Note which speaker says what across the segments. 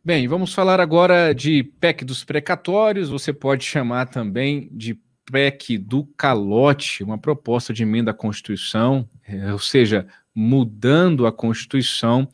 Speaker 1: Bem, vamos falar agora de PEC dos precatórios, você pode chamar também de PEC do calote, uma proposta de emenda à Constituição, ou seja, mudando a Constituição,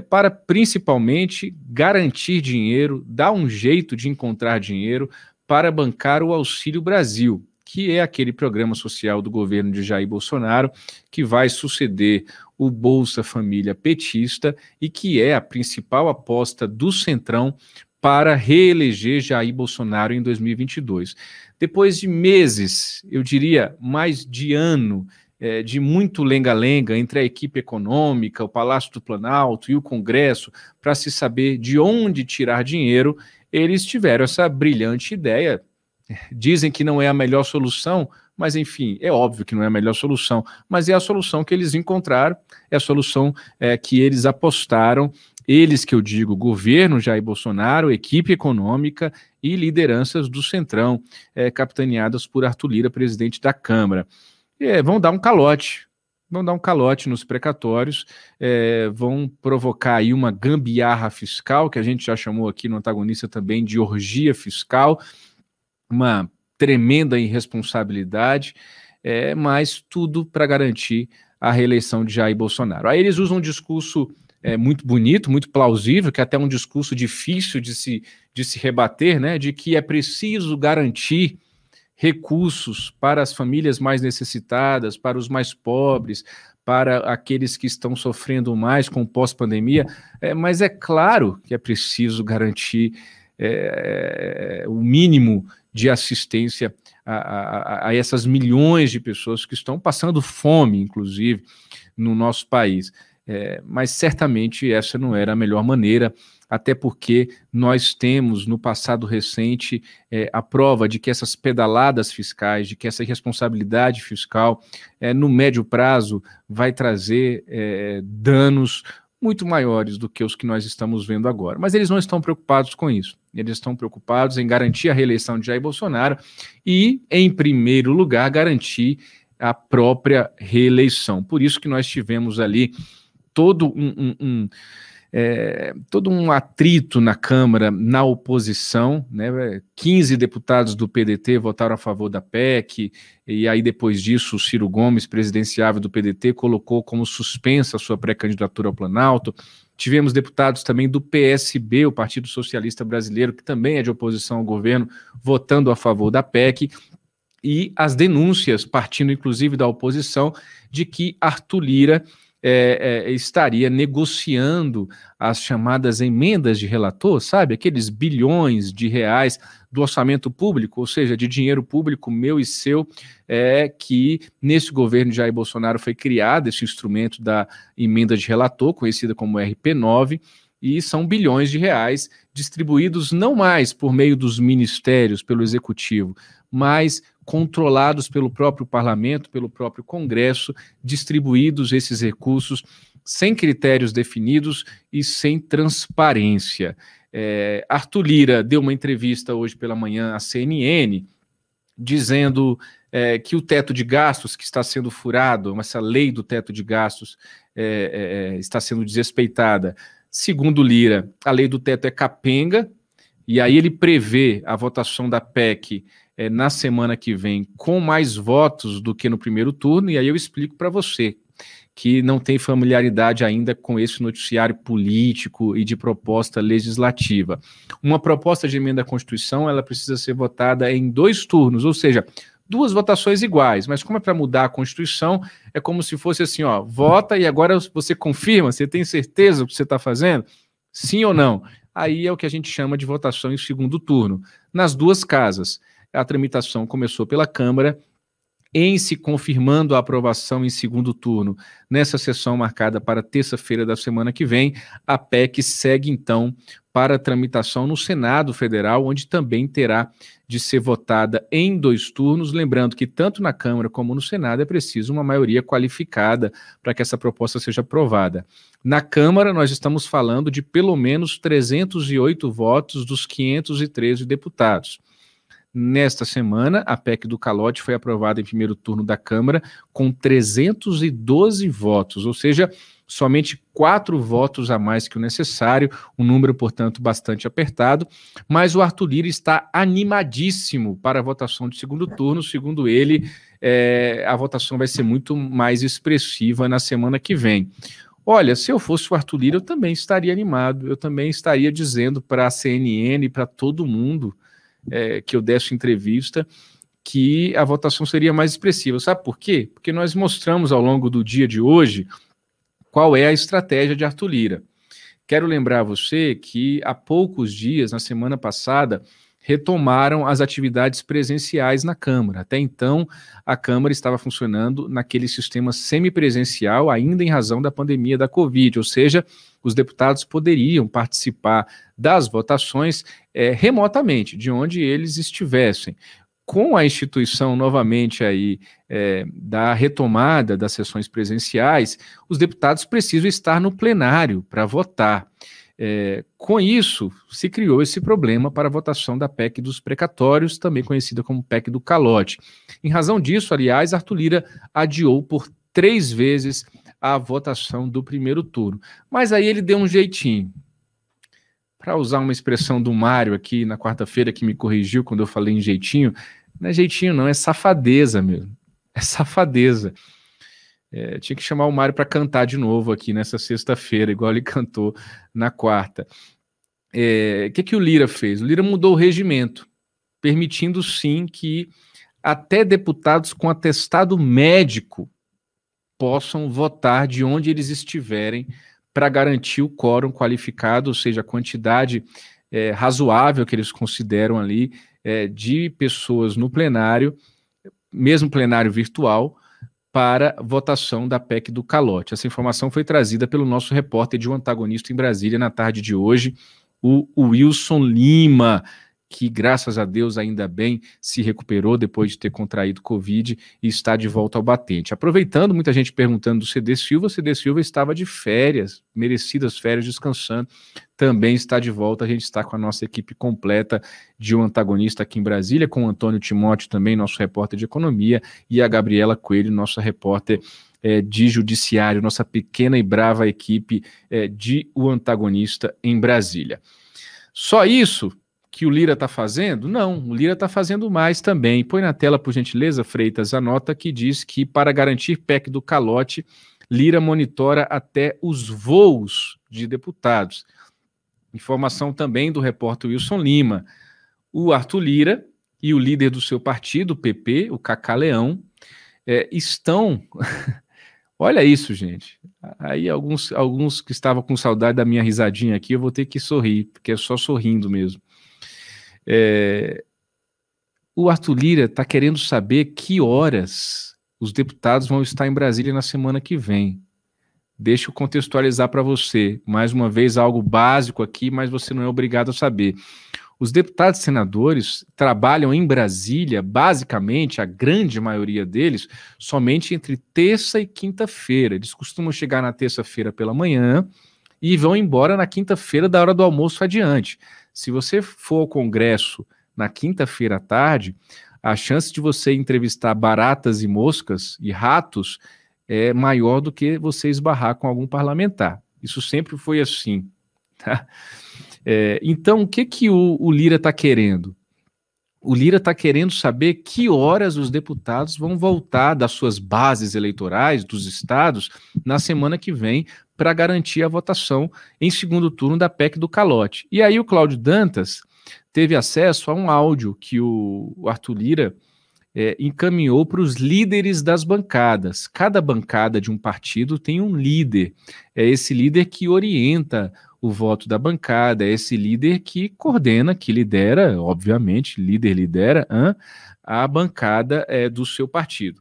Speaker 1: para principalmente garantir dinheiro, dar um jeito de encontrar dinheiro para bancar o Auxílio Brasil, que é aquele programa social do governo de Jair Bolsonaro, que vai suceder o Bolsa Família petista e que é a principal aposta do Centrão para reeleger Jair Bolsonaro em 2022. Depois de meses, eu diria mais de ano, de muito lenga-lenga entre a equipe econômica, o Palácio do Planalto e o Congresso, para se saber de onde tirar dinheiro, eles tiveram essa brilhante ideia. Dizem que não é a melhor solução, mas enfim, é óbvio que não é a melhor solução, mas é a solução que eles encontraram, é a solução que eles apostaram, eles que eu digo, governo Jair Bolsonaro, equipe econômica e lideranças do Centrão, capitaneadas por Arthur Lira, presidente da Câmara. Vão dar um calote, nos precatórios, vão provocar aí uma gambiarra fiscal, que a gente já chamou aqui no Antagonista também de orgia fiscal, uma tremenda irresponsabilidade, mas tudo para garantir a reeleição de Jair Bolsonaro. Aí eles usam um discurso muito bonito, muito plausível, que é até um discurso difícil de se rebater, né, de que é preciso garantir recursos para as famílias mais necessitadas, para os mais pobres, para aqueles que estão sofrendo mais com o pós-pandemia, mas é claro que é preciso garantir o mínimo de assistência a essas milhões de pessoas que estão passando fome, inclusive, no nosso país. Mas certamente essa não era a melhor maneira, até porque nós temos no passado recente a prova de que essas pedaladas fiscais, de que essa irresponsabilidade fiscal, no médio prazo, vai trazer danos muito maiores do que os que nós estamos vendo agora. Mas eles não estão preocupados com isso. Eles estão preocupados em garantir a reeleição de Jair Bolsonaro e, em primeiro lugar, garantir a própria reeleição. Por isso que nós tivemos ali todo um atrito na Câmara, na oposição, né? 15 deputados do PDT votaram a favor da PEC, e aí depois disso o Ciro Gomes, presidenciável do PDT, colocou como suspensa a sua pré-candidatura ao Planalto. Tivemos deputados também do PSB, o Partido Socialista Brasileiro, que também é de oposição ao governo, votando a favor da PEC, e as denúncias, partindo inclusive da oposição, de que Arthur Lira estaria negociando as chamadas emendas de relator, sabe? Aqueles bilhões de reais do orçamento público, ou seja, de dinheiro público meu e seu, que nesse governo de Jair Bolsonaro foi criado esse instrumento da emenda de relator, conhecida como RP9, e são bilhões de reais distribuídos não mais por meio dos ministérios, pelo executivo, mas controlados pelo próprio parlamento, pelo próprio Congresso, distribuídos esses recursos sem critérios definidos e sem transparência. Arthur Lira deu uma entrevista hoje pela manhã à CNN, dizendo que o teto de gastos que está sendo furado, essa lei do teto de gastos está sendo desrespeitada. Segundo Lira, a lei do teto é capenga, e aí ele prevê a votação da PEC na semana que vem com mais votos do que no primeiro turno, e aí eu explico para você que não tem familiaridade ainda com esse noticiário político e de proposta legislativa. Uma proposta de emenda à Constituição, ela precisa ser votada em 2 turnos, ou seja, 2 votações iguais, mas como é para mudar a Constituição, é como se fosse assim, ó, vota e agora você confirma, você tem certeza do que você está fazendo? Sim ou não? Aí é o que a gente chama de votação em segundo turno. Nas 2 casas, a tramitação começou pela Câmara, em se confirmando a aprovação em segundo turno nessa sessão marcada para terça-feira da semana que vem, a PEC segue então para a tramitação no Senado Federal, onde também terá de ser votada em 2 turnos, lembrando que tanto na Câmara como no Senado é preciso uma maioria qualificada para que essa proposta seja aprovada. Na Câmara nós estamos falando de pelo menos 308 votos dos 513 deputados. Nesta semana, a PEC do calote foi aprovada em primeiro turno da Câmara com 312 votos, ou seja, somente 4 votos a mais que o necessário, um número, portanto, bastante apertado, mas o Arthur Lira está animadíssimo para a votação de segundo turno. Segundo ele, a votação vai ser muito mais expressiva na semana que vem. Olha, se eu fosse o Arthur Lira, eu também estaria animado, eu também estaria dizendo para a CNN, para todo mundo que eu desse entrevista, que a votação seria mais expressiva. Sabe por quê? Porque nós mostramos ao longo do dia de hoje qual é a estratégia de Arthur Lira. Quero lembrar a você que há poucos dias, na semana passada, retomaram as atividades presenciais na Câmara. Até então, a Câmara estava funcionando naquele sistema semipresencial, ainda em razão da pandemia da Covid, ou seja, os deputados poderiam participar das votações remotamente, de onde eles estivessem. Com a instituição novamente aí da retomada das sessões presenciais, os deputados precisam estar no plenário para votar. Com isso, se criou esse problema para a votação da PEC dos precatórios, também conhecida como PEC do calote. Em razão disso, aliás, Arthur Lira adiou por 3 vezes a votação do primeiro turno. Mas aí ele deu um jeitinho. Para usar uma expressão do Mário aqui na quarta-feira, que me corrigiu quando eu falei em jeitinho, não é jeitinho não, é safadeza mesmo. É safadeza. Tinha que chamar o Mário para cantar de novo aqui nessa sexta-feira, igual ele cantou na quarta. O que o Lira fez? O Lira mudou o regimento, permitindo sim que até deputados com atestado médico possam votar de onde eles estiverem para garantir o quórum qualificado, ou seja, a quantidade razoável que eles consideram ali de pessoas no plenário, mesmo plenário virtual, para votação da PEC do calote. Essa informação foi trazida pelo nosso repórter de Um Antagonista em Brasília na tarde de hoje, o Wilson Lima, que, graças a Deus, ainda bem, se recuperou depois de ter contraído Covid e está de volta ao batente. Aproveitando, muita gente perguntando do CD Silva, o CD Silva estava de férias, merecidas férias, descansando, também está de volta. A gente está com a nossa equipe completa de Um Antagonista aqui em Brasília, com o Antônio Timóteo também, nosso repórter de economia, e a Gabriela Coelho, nossa repórter de judiciário, nossa pequena e brava equipe de O Antagonista em Brasília. Só isso que o Lira está fazendo? Não, o Lira está fazendo mais também. Põe na tela, por gentileza, Freitas, a nota que diz que, para garantir PEC do calote, Lira monitora até os voos de deputados. Informação também do repórter Wilson Lima. O Arthur Lira e o líder do seu partido, o PP, o Cacá Leão, estão... Olha isso, gente. Aí alguns que estavam com saudade da minha risadinha aqui, eu vou ter que sorrir, porque é só sorrindo mesmo. O Arthur Lira está querendo saber que horas os deputados vão estar em Brasília na semana que vem. Deixa eu contextualizar para você, mais uma vez algo básico aqui, mas você não é obrigado a saber. Os deputados e senadores trabalham em Brasília, basicamente, a grande maioria deles, somente entre terça e quinta-feira. Eles costumam chegar na terça-feira pela manhã e vão embora na quinta-feira da hora do almoço adiante. Se você for ao Congresso na quinta-feira à tarde, a chance de você entrevistar baratas e moscas e ratos é maior do que você esbarrar com algum parlamentar. Isso sempre foi assim. Tá? Então, o que o Lira está querendo? O Lira está querendo saber que horas os deputados vão voltar das suas bases eleitorais, dos estados, na semana que vem, para garantir a votação em segundo turno da PEC do calote. E aí o Cláudio Dantas teve acesso a um áudio que o Arthur Lira encaminhou para os líderes das bancadas. Cada bancada de um partido tem um líder. É esse líder que orienta o voto da bancada, é esse líder que coordena, que lidera, obviamente, líder lidera a bancada do seu partido.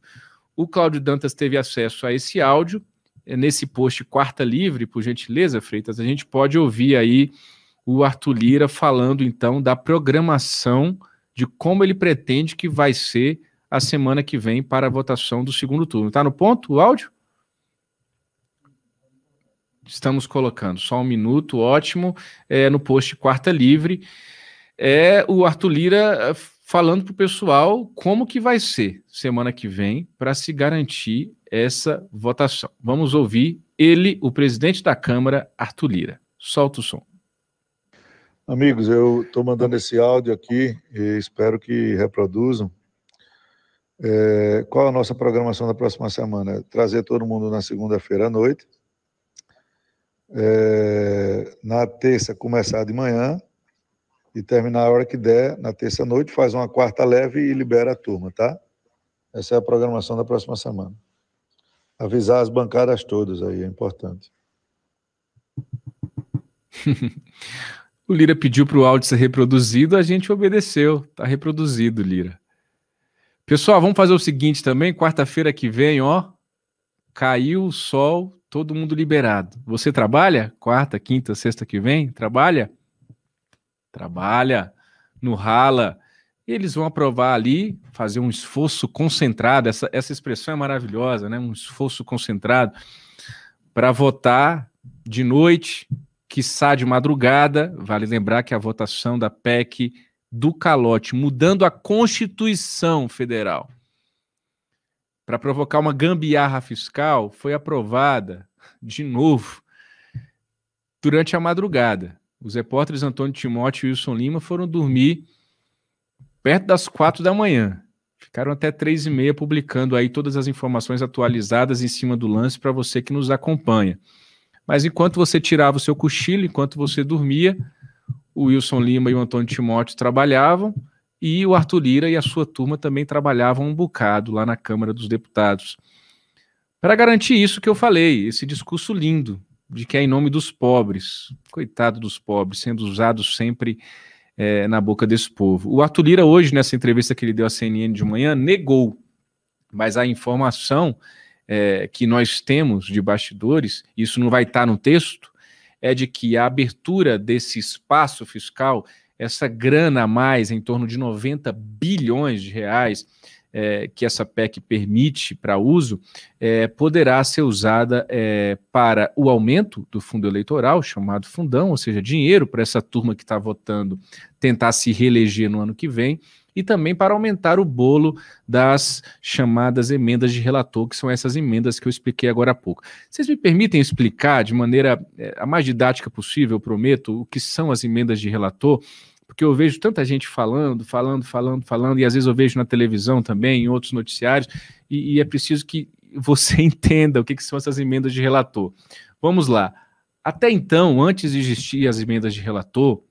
Speaker 1: O Cláudio Dantas teve acesso a esse áudio. Nesse post Quarta Livre, por gentileza, Freitas, a gente pode ouvir aí o Arthur Lira falando, então, da programação de como ele pretende que vai ser a semana que vem para a votação do segundo turno. Está no ponto o áudio? Estamos colocando, só um minuto, ótimo, no post Quarta Livre. O Arthur Lira falando para o pessoal como que vai ser semana que vem para se garantir essa votação. Vamos ouvir ele, o presidente da Câmara, Arthur Lira. Solta o som.
Speaker 2: Amigos, eu estou mandando esse áudio aqui e espero que reproduzam. Qual a nossa programação da próxima semana? Trazer todo mundo na segunda-feira à noite. Na terça, começar de manhã e terminar a hora que der, na terça-noite, faz uma quarta leve e libera a turma, tá? Essa é a programação da próxima semana. Avisar as bancadas todas aí, é importante.
Speaker 1: O Lira pediu para o áudio ser reproduzido, a gente obedeceu. Está reproduzido, Lira. Pessoal, vamos fazer o seguinte também, quarta-feira que vem, ó, caiu o sol, todo mundo liberado. Você trabalha? Quarta, quinta, sexta que vem? Trabalha? Trabalha, no rala. Eles vão aprovar ali, fazer um esforço concentrado, essa expressão é maravilhosa, né? Um esforço concentrado para votar de noite, quiçá de madrugada. Vale lembrar que a votação da PEC do calote, mudando a Constituição Federal, para provocar uma gambiarra fiscal, foi aprovada de novo durante a madrugada. Os repórteres Antônio Timóteo e Wilson Lima foram dormir perto das 4 da manhã. Ficaram até 3h30 publicando aí todas as informações atualizadas em cima do lance para você que nos acompanha. Mas enquanto você tirava o seu cochilo, enquanto você dormia, o Wilson Lima e o Antônio Timóteo trabalhavam e o Arthur Lira e a sua turma também trabalhavam um bocado lá na Câmara dos Deputados. Para garantir isso que eu falei, esse discurso lindo de que é em nome dos pobres, coitado dos pobres, sendo usado sempre na boca desse povo. O Arthur Lira hoje, nessa entrevista que ele deu à CNN de manhã, negou, mas a informação que nós temos de bastidores, isso não vai estar no texto, é de que a abertura desse espaço fiscal, essa grana a mais, em torno de 90 bilhões de reais, que essa PEC permite para uso, poderá ser usada para o aumento do fundo eleitoral, chamado fundão, ou seja, dinheiro para essa turma que está votando tentar se reeleger no ano que vem, e também para aumentar o bolo das chamadas emendas de relator, que são essas emendas que eu expliquei agora há pouco. Vocês me permitem explicar de maneira a mais didática possível, eu prometo, o que são as emendas de relator? Porque eu vejo tanta gente falando, e às vezes eu vejo na televisão também, em outros noticiários, e é preciso que você entenda o que são essas emendas de relator. Vamos lá. Até então, antes de existir as emendas de relator,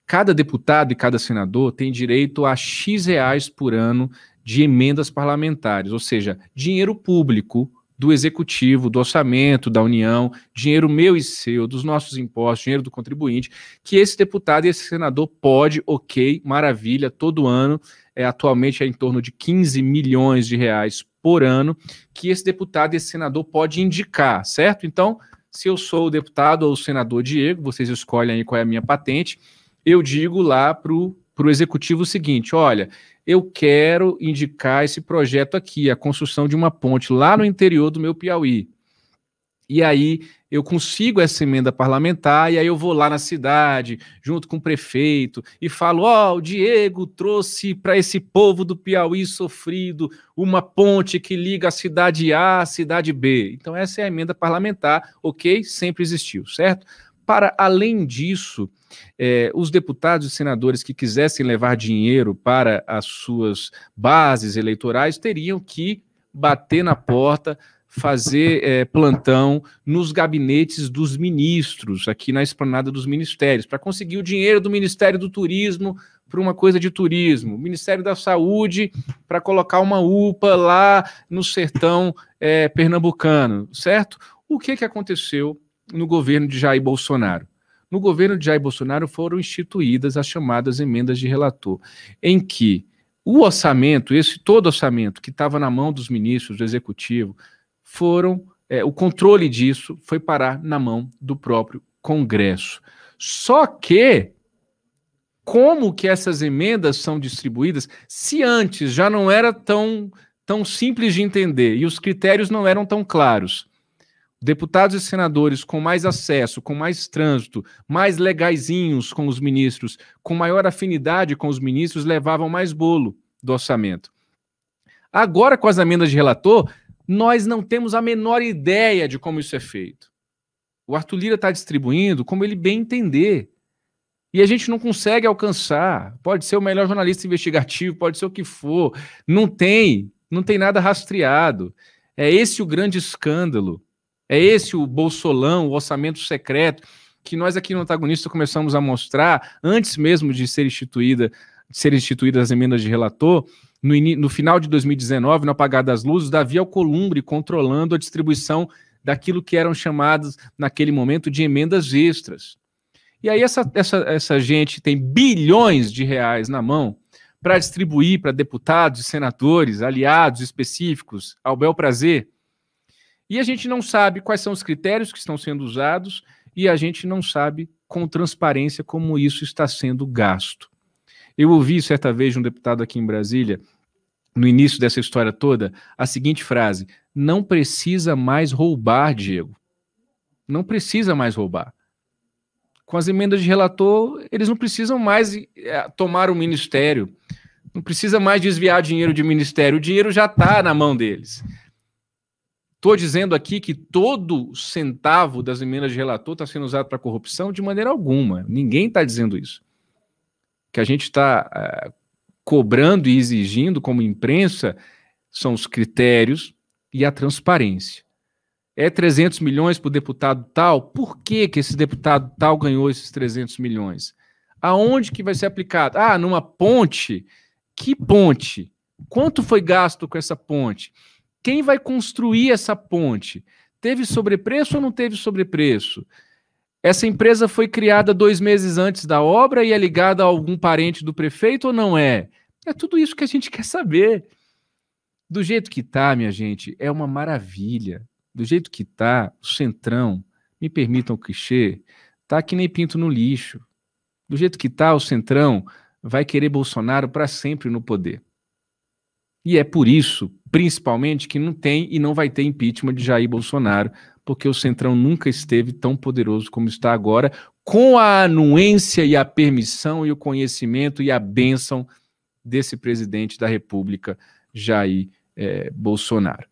Speaker 1: cada deputado e cada senador tem direito a X reais por ano de emendas parlamentares, ou seja, dinheiro público do executivo, do orçamento da União, dinheiro meu e seu, dos nossos impostos, dinheiro do contribuinte, que esse deputado e esse senador pode, ok, maravilha, todo ano, atualmente é em torno de 15 milhões de reais por ano, que esse deputado e esse senador pode indicar, certo? Então, se eu sou o deputado ou o senador Diego, vocês escolhem aí qual é a minha patente, eu digo lá para o executivo o seguinte: olha, eu quero indicar esse projeto aqui, a construção de uma ponte lá no interior do meu Piauí. E aí eu consigo essa emenda parlamentar, e aí eu vou lá na cidade, junto com o prefeito, e falo, o Diego trouxe para esse povo do Piauí sofrido uma ponte que liga a cidade A à cidade B. Então essa é a emenda parlamentar, ok? Sempre existiu, certo? Para além disso, os deputados e senadores que quisessem levar dinheiro para as suas bases eleitorais teriam que bater na porta, fazer plantão nos gabinetes dos ministros, aqui na esplanada dos ministérios, para conseguir o dinheiro do Ministério do Turismo para uma coisa de turismo, Ministério da Saúde para colocar uma UPA lá no sertão pernambucano, certo? O que aconteceu no governo de Jair Bolsonaro? No governo de Jair Bolsonaro foram instituídas as chamadas emendas de relator, em que o orçamento, todo orçamento que estava na mão dos ministros, do executivo, o controle disso foi parar na mão do próprio Congresso. Só que, como que essas emendas são distribuídas, se antes já não era tão simples de entender e os critérios não eram tão claros, Deputados e senadores com mais acesso, com mais trânsito, mais legaizinhos com os ministros, com maior afinidade com os ministros, levavam mais bolo do orçamento. Agora, com as emendas de relator, nós não temos a menor ideia de como isso é feito. O Arthur Lira está distribuindo como ele bem entender. E a gente não consegue alcançar. Pode ser o melhor jornalista investigativo, pode ser o que for. Não tem nada rastreado. É esse o grande escândalo. É esse o bolsolão, o orçamento secreto, que nós aqui no Antagonista começamos a mostrar, antes mesmo de ser instituídas as emendas de relator, no final de 2019, no apagar das luzes, Davi Alcolumbre controlando a distribuição daquilo que eram chamadas, naquele momento, de emendas extras. E aí essa gente tem bilhões de reais na mão para distribuir para deputados e senadores, aliados específicos, ao bel prazer. E a gente não sabe quais são os critérios que estão sendo usados e a gente não sabe com transparência como isso está sendo gasto. Eu ouvi certa vez de um deputado aqui em Brasília, no início dessa história toda, a seguinte frase: não precisa mais roubar, Diego. Não precisa mais roubar. Com as emendas de relator, eles não precisam mais tomar o ministério, não precisa mais desviar dinheiro de ministério, o dinheiro já está na mão deles. Estou dizendo aqui que todo centavo das emendas de relator está sendo usado para corrupção de maneira alguma. Ninguém está dizendo isso. O que a gente está cobrando e exigindo como imprensa são os critérios e a transparência. É 300 milhões para o deputado tal? Por que esse deputado tal ganhou esses 300 milhões? Aonde que vai ser aplicado? Ah, numa ponte? Que ponte? Quanto foi gasto com essa ponte? Quem vai construir essa ponte? Teve sobrepreço ou não teve sobrepreço? Essa empresa foi criada 2 meses antes da obra e é ligada a algum parente do prefeito ou não é? É tudo isso que a gente quer saber. Do jeito que tá, minha gente, é uma maravilha. Do jeito que tá, o Centrão, me permitam o clichê, tá que nem pinto no lixo. Do jeito que tá, o Centrão vai querer Bolsonaro para sempre no poder. E é por isso, principalmente, que não tem e não vai ter impeachment de Jair Bolsonaro, porque o Centrão nunca esteve tão poderoso como está agora, com a anuência e a permissão e o conhecimento e a bênção desse presidente da República, Jair Bolsonaro.